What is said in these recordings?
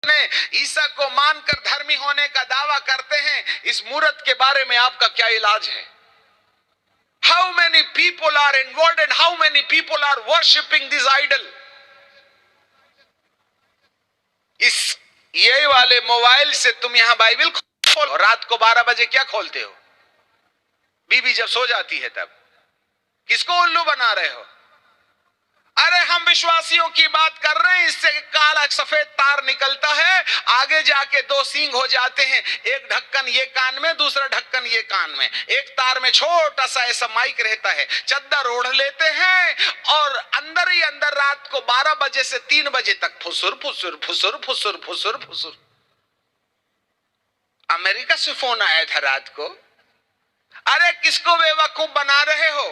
ने ईसा को मानकर धर्मी होने का दावा करते हैं, इस मूर्त के बारे में आपका क्या इलाज है? How many people are involved and how many people are worshipping this idol? इस ये वाले मोबाइल से तुम यहां बाइबल खोलो, रात को 12 बजे क्या खोलते हो? बीबी जब सो जाती है तब किसको उल्लू बना रहे हो? अरे हम विश्वासियों की बात कर रहे हैं, इससे काला सफेद तार निकलता है, आगे जाके दो सींग हो जाते हैं, एक ढक्कन ये कान में, दूसरा ढक्कन ये कान में, एक तार में छोटा सा ऐसा माइक रहता है, चद्दर ओढ़ लेते हैं और अंदर ही अंदर रात को 12 बजे से 3 बजे तक फुसुर फुसुर फुसुर फुसुर फुसुर फुसुर। अमेरिका से फोन आया था रात को, अरे किसको बेवकूफ बना रहे हो?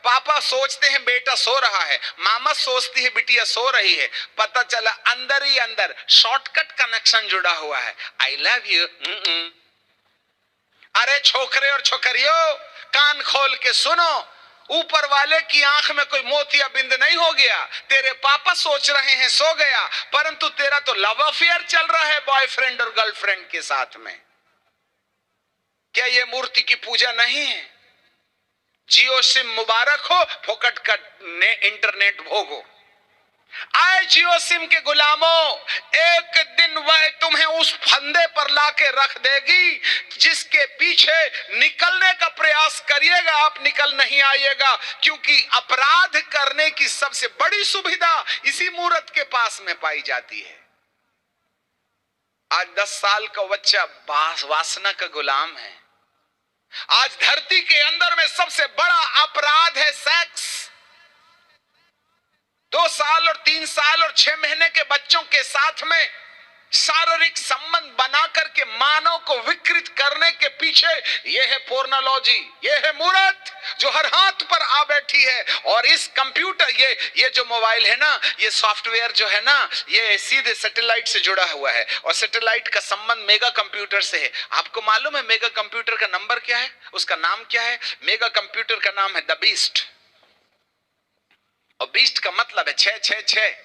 पापा सोचते हैं बेटा सो रहा है, मामा सोचती है बिटिया सो रही है, पता चला अंदर ही अंदर शॉर्टकट कनेक्शन जुड़ा हुआ है। I love you. अरे छोकरे और छोकरियों, कान खोल के सुनो, ऊपर वाले की आंख में कोई मोतिया बिंद नहीं हो गया। तेरे पापा सोच रहे हैं सो गया, परंतु तेरा तो लव अफेयर चल रहा है बॉयफ्रेंड और गर्लफ्रेंड के साथ में। क्या ये मूर्ति की पूजा नहीं है? जियो सिम मुबारक हो, फोकट का इंटरनेट भोगो। आए जियो सिम के गुलामों, एक दिन वह तुम्हें उस फंदे पर लाके रख देगी जिसके पीछे निकलने का प्रयास करिएगा, आप निकल नहीं आइएगा, क्योंकि अपराध करने की सबसे बड़ी सुविधा इसी मूर्त के पास में पाई जाती है। आज 10 साल का बच्चा वासना का गुलाम है। आज धरती के अंदर में सबसे बड़ा अपराध है सेक्स। 2 साल और 3 साल और 6 महीने के बच्चों के साथ में शारीरिक संबंध बना करके मानव को विकृत करने के पीछे यह है पोर्नोलॉजी, यह है मूर्त जो हर हाथ पर आ बैठी है। और इस कंप्यूटर, ये जो मोबाइल है ना, ये सॉफ्टवेयर जो है ना, ये सीधे सैटेलाइट से जुड़ा हुआ है और सैटेलाइट का संबंध मेगा कंप्यूटर से है। आपको मालूम है मेगा कंप्यूटर का नंबर क्या है? उसका नाम क्या है? मेगा कंप्यूटर का नाम है द बीस्ट। और बीस्ट का मतलब है 666।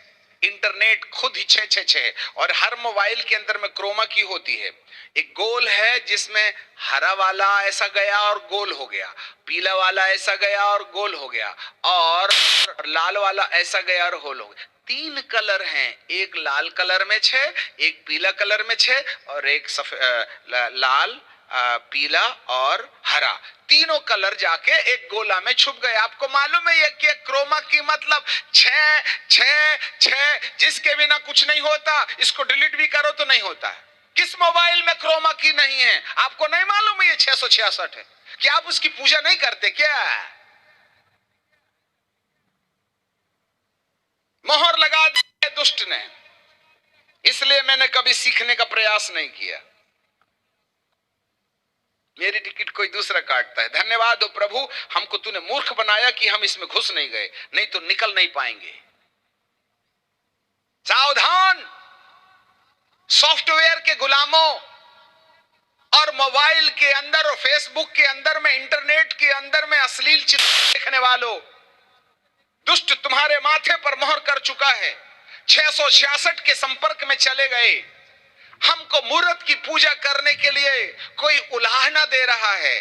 इंटरनेट खुद ही 666 और हर मोबाइल के अंदर में क्रोमा की होती है। एक गोल है जिसमें हरा वाला ऐसा गया और गोल हो गया, पीला वाला ऐसा गया और गोल हो गया, और लाल वाला ऐसा गया और होल हो गया। 3 कलर हैं, एक लाल कलर में 6, एक पीला कलर में 6 और एक लाल, पीला और हरा। तीनों कलर जाके एक गोला में छुप गए। आपको मालूम है ये कि क्रोमा की मतलब 6 6 6, जिसके बिना कुछ नहीं होता। इसको डिलीट भी करो तो नहीं होता है। किस मोबाइल में क्रोमा की नहीं है? आपको नहीं मालूम है ये 666 है? क्या आप उसकी पूजा नहीं करते क्या? मोहर लगा दी दुष्ट ने, इसलिए मैंने कभी सीखने का प्रयास नहीं किया। मेरी टिकट कोई दूसरा काटता है। धन्यवाद हो प्रभु, हमको तूने मूर्ख बनाया कि हम इसमें घुस नहीं गए, नहीं तो निकल नहीं पाएंगे। सावधान सॉफ्टवेयर के गुलामों, और मोबाइल के अंदर और फेसबुक के अंदर में, इंटरनेट के अंदर में अश्लील चित्र देखने वालों, दुष्ट तुम्हारे माथे पर मोहर कर चुका है। 666 के संपर्क में चले गए। हमको मूर्त की पूजा करने के लिए कोई उलाहना दे रहा है।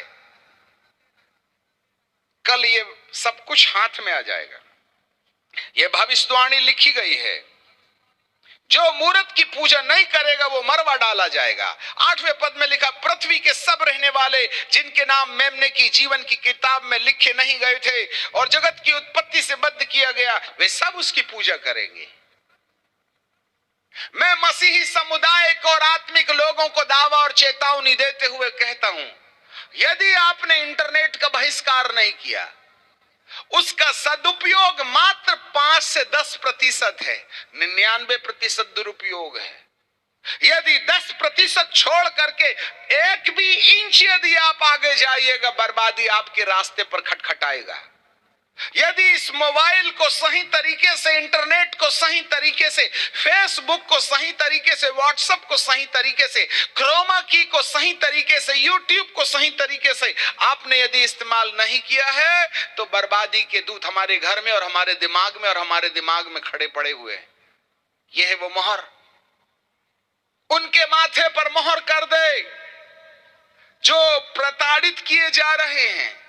कल ये सब कुछ हाथ में आ जाएगा। यह भविष्यवाणी लिखी गई है, जो मूर्त की पूजा नहीं करेगा वो मरवा डाला जाएगा। 8वें पद में लिखा, पृथ्वी के सब रहने वाले जिनके नाम मेमने की जीवन की किताब में लिखे नहीं गए थे और जगत की उत्पत्ति से बद्ध किया गया, वे सब उसकी पूजा करेंगे। मैं मसीही समुदाय को और आत्मिक लोगों को दावा और चेतावनी देते हुए कहता हूं, यदि आपने इंटरनेट का बहिष्कार नहीं किया, उसका सदुपयोग मात्र 5 से 10% है, 99% दुरुपयोग है। यदि 10% छोड़ करके 1 भी इंच यदि आप आगे जाइएगा, बर्बादी आपके रास्ते पर खटखटाएगा। यदि इस मोबाइल को सही तरीके से, इंटरनेट को सही तरीके से, फेसबुक को सही तरीके से, व्हाट्सएप को सही तरीके से, क्रोमा की को सही तरीके से, यूट्यूब को सही तरीके से आपने यदि इस्तेमाल नहीं किया है, तो बर्बादी के दूत हमारे घर में और हमारे दिमाग में खड़े पड़े हुए हैं। यह है वो मोहर। माथे पर मोहर कर दे। जो प्रताड़ित किए जा रहे हैं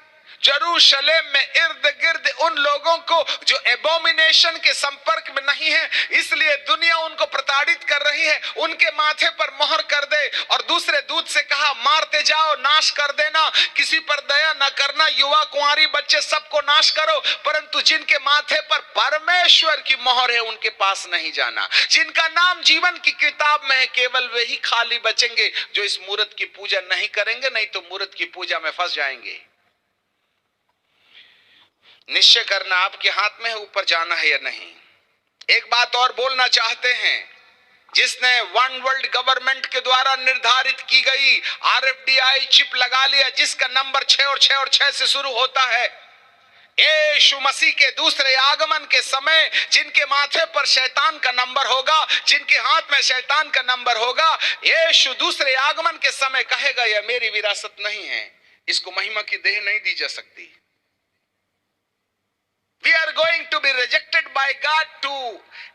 यरूशलेम में इर्द गिर्द उन लोगों को जो एबोमिनेशन के संपर्क में नहीं है, इसलिए दुनिया उनको प्रताड़ित कर रही है, उनके माथे पर मोहर कर दे। और दूसरे दूत से कहा, मारते जाओ, नाश कर देना, किसी पर दया न करना, युवा कुंवारी बच्चे सबको नाश करो, परंतु जिनके माथे पर परमेश्वर की मोहर है उनके पास नहीं जाना। जिनका नाम जीवन की किताब में है केवल वे ही खाली बचेंगे जो इस मूरत की पूजा नहीं करेंगे, नहीं तो मूरत की पूजा में फंस जाएंगे। निश्चय करना आपके हाथ में है ऊपर जाना है या नहीं। एक बात और बोलना चाहते हैं, जिसने वन वर्ल्ड गवर्नमेंट के द्वारा निर्धारित की गई RFDI चिप लगा लिया, जिसका नंबर 6 और 6 और 6 से शुरू होता है, यीशु मसीह के दूसरे आगमन के समय जिनके माथे पर शैतान का नंबर होगा, जिनके हाथ में शैतान का नंबर होगा, यीशु दूसरे आगमन के समय कहेगा, यह मेरी विरासत नहीं है, इसको महिमा की देह नहीं दी जा सकती। We are going to be rejected by God to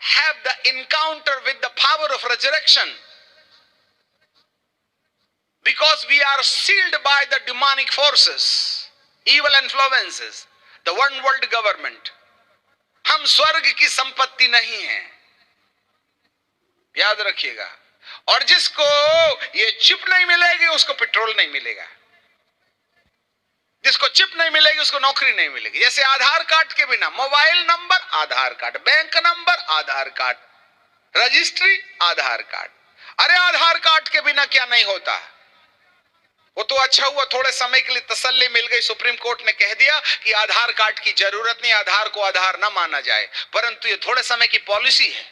have the encounter with the power of resurrection, because we are sealed by the demonic forces, evil influences, the one world government. हम स्वर्ग की संपत्ति नहीं है, याद रखिएगा। और जिसको ये चिप नहीं मिलेगी उसको पेट्रोल नहीं मिलेगा, जिसको चिप नहीं मिलेगी उसको नौकरी नहीं मिलेगी। जैसे आधार कार्ड के बिना मोबाइल नंबर आधार कार्ड, बैंक नंबर आधार कार्ड, रजिस्ट्री आधार कार्ड। अरे आधार कार्ड के बिना क्या नहीं होता। वो तो अच्छा हुआ थोड़े समय के लिए तसल्ली मिल गई, सुप्रीम कोर्ट ने कह दिया कि आधार कार्ड की जरूरत नहीं, आधार को आधार ना माना जाए, परंतु ये थोड़े समय की पॉलिसी है,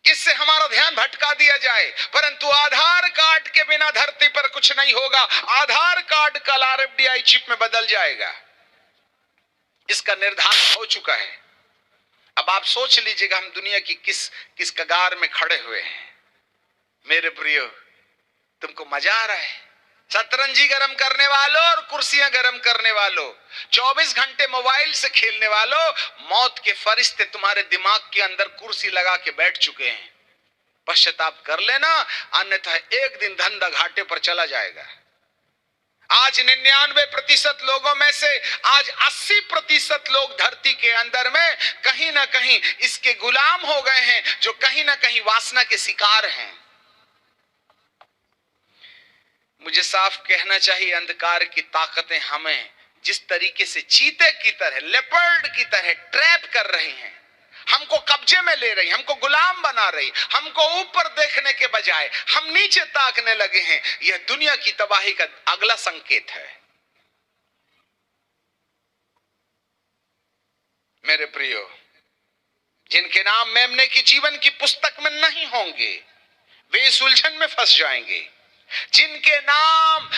इससे हमारा ध्यान भटका दिया जाए। परंतु आधार कार्ड के बिना धरती पर कुछ नहीं होगा। आधार कार्ड कल RFDI चिप में बदल जाएगा, इसका निर्धारण हो चुका है। अब आप सोच लीजिएगा हम दुनिया की किस कगार में खड़े हुए हैं। मेरे प्रियो, तुमको मजा आ रहा है? शतरंजी गरम करने वालों और कुर्सियां गरम करने वालों, 24 घंटे मोबाइल से खेलने वालों, मौत के फरिश्ते तुम्हारे दिमाग के अंदर कुर्सी लगा के बैठ चुके हैं। पश्चाताप कर लेना, अन्यथा एक दिन धंधा घाटे पर चला जाएगा। आज 99% लोगों में से आज 80% लोग धरती के अंदर में कहीं ना कहीं इसके गुलाम हो गए हैं, जो कहीं ना कहीं वासना के शिकार हैं। मुझे साफ कहना चाहिए, अंधकार की ताकतें हमें जिस तरीके से चीते की तरह, लेपर्ड की तरह ट्रैप कर रही हैं, हमको कब्जे में ले रही, हमको गुलाम बना रही, हमको ऊपर देखने के बजाय हम नीचे ताकने लगे हैं। यह दुनिया की तबाही का अगला संकेत है। मेरे प्रियो, जिनके नाम मेमने की जीवन की पुस्तक में नहीं होंगे वे इस उलझन में फंस जाएंगे। जिनके नाम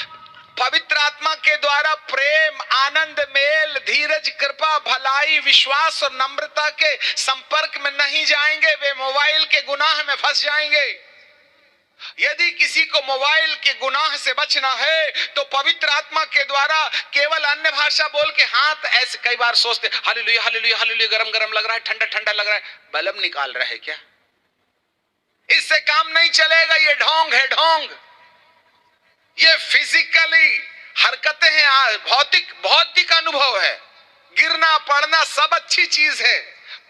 पवित्र आत्मा के द्वारा प्रेम, आनंद, मेल, धीरज, कृपा, भलाई, विश्वास और नम्रता के संपर्क में नहीं जाएंगे, वे मोबाइल के गुनाह में फंस जाएंगे। यदि किसी को मोबाइल के गुनाह से बचना है तो पवित्र आत्मा के द्वारा केवल अन्य भाषा बोल के हाथ ऐसे, कई बार सोचते हालेलुया हालेलुया हालेलुया, गरम गरम लग रहा है, ठंडा ठंडा लग रहा है, बलम निकाल रहा है क्या? इससे काम नहीं चलेगा। ये ढोंग है, ढोंग। ये फिजिकली हरकतें हैं, भौतिक अनुभव है। गिरना पड़ना सब अच्छी चीज है,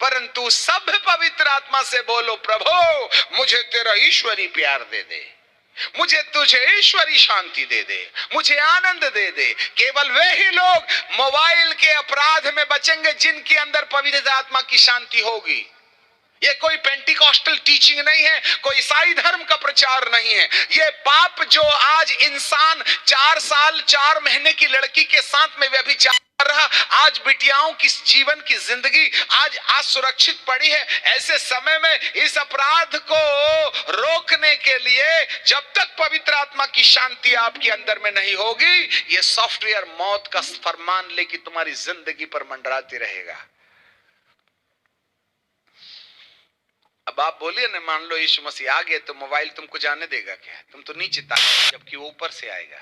परंतु सब पवित्र आत्मा से बोलो, प्रभु मुझे तेरा ईश्वरी प्यार दे दे, मुझे तुझे ईश्वरी शांति दे दे, मुझे आनंद दे दे। केवल वे ही लोग मोबाइल के अपराध में बचेंगे जिनके अंदर पवित्र आत्मा की शांति होगी। ये कोई पेंटिकॉस्टल टीचिंग नहीं है, कोई ईसाई धर्म का प्रचार नहीं है। ये पाप जो आज इंसान 4 साल 4 महीने की लड़की के साथ में व्यभिचार कर रहा, आज बिटियाओं की जीवन की जिंदगी आज असुरक्षित पड़ी है। ऐसे समय में इस अपराध को रोकने के लिए जब तक पवित्र आत्मा की शांति आपके अंदर में नहीं होगी, ये सॉफ्टवेयर मौत का फरमान लेके तुम्हारी जिंदगी पर मंडराते रहेगा। अब आप बोलिए ना, मान लो यीशु मसीह आ गए तो मोबाइल तुमको जाने देगा क्या? तुम तो नीचे ताको, जबकि वो ऊपर से आएगा।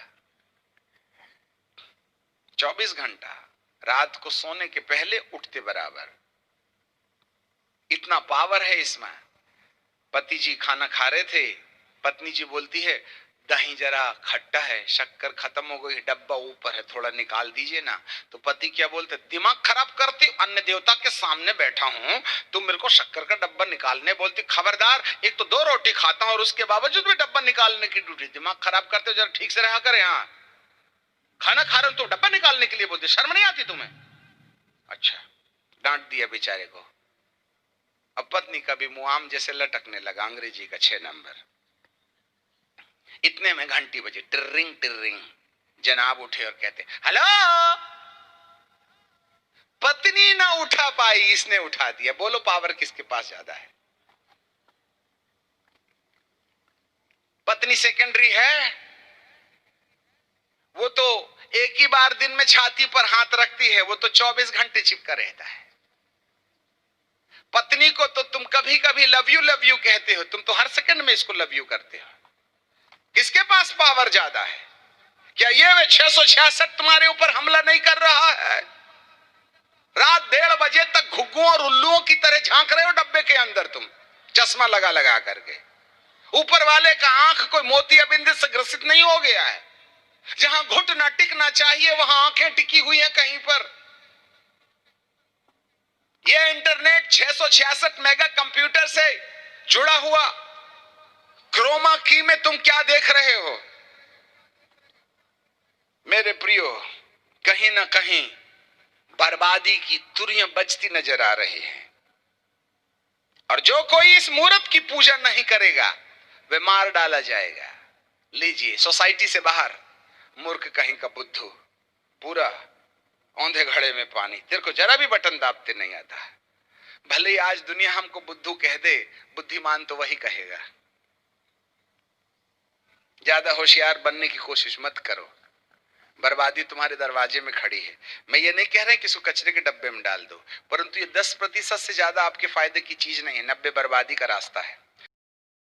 24 घंटा रात को सोने के पहले उठते बराबर, इतना पावर है इसमें। पति जी खाना खा रहे थे, पत्नी जी बोलती है दही जरा खट्टा है, शक्कर खत्म हो गई, डब्बा ऊपर है, थोड़ा निकाल दीजिए ना। तो पति क्या बोलते, दिमाग खराब करती, अन्य देवता के सामने बैठा हूं, तुम मेरे को शक्कर का डब्बा निकालने बोलती, खबरदार, एक तो 2 रोटी खाता हूं और उसके बावजूद भी डब्बा निकालने की ड्यूटी, दिमाग खराब करते हो, जरा ठीक से रहा कर, यहाँ खाना खा रहे हो तो डब्बा निकालने के लिए बोलते, शर्म नहीं आती तुम्हें? अच्छा, डांट दिया बेचारे को। अब पत्नी का भी मुआम जैसे लटकने लगा, अंग्रेजी का 6 नंबर। इतने में घंटी बजी, टिर्रिंग टिर्रिंग। जनाब उठे और कहते, हेलो। पत्नी ना उठा पाई, इसने उठा दिया। बोलो पावर किसके पास ज्यादा है? पत्नी सेकेंडरी है, वो तो एक ही बार दिन में छाती पर हाथ रखती है, वो तो 24 घंटे चिपका रहता है। पत्नी को तो तुम कभी कभी लव यू कहते हो, तुम तो हर सेकंड में इसको लव यू करते हो। किसके पास पावर ज्यादा है? क्या ये 666 तुम्हारे ऊपर हमला नहीं कर रहा है? रात 1:30 बजे तक घुग्गुओं और उल्लुओं की तरह झांक रहे हो डब्बे के अंदर, तुम चश्मा लगा लगा करके। ऊपर वाले का आंख कोई मोतियाबिंद से ग्रसित नहीं हो गया है? जहां घुटना टिकना चाहिए वहां आंखें टिकी हुई हैं कहीं पर। यह इंटरनेट 666 मेगा कंप्यूटर से जुड़ा हुआ, क्रोमा की में तुम क्या देख रहे हो? मेरे प्रियो, कहीं ना कहीं बर्बादी की तुरियां बजती नजर आ रही हैं, और जो कोई इस मूर्त की पूजा नहीं करेगा वे मार डाला जाएगा। लीजिए, सोसाइटी से बाहर, मूर्ख कहीं का बुद्धू, पूरा औंधे घड़े में पानी, तेरे को जरा भी बटन दाबते नहीं आता। भले ही आज दुनिया हमको बुद्धू कह दे, बुद्धिमान तो वही कहेगा। ज्यादा होशियार बनने की कोशिश मत करो, बर्बादी तुम्हारे दरवाजे में खड़ी है। मैं ये नहीं कह रहा कि इसको कचरे के डब्बे में डाल दो, परंतु ये 10% से ज्यादा आपके फायदे की चीज नहीं है, 90 बर्बादी का रास्ता है।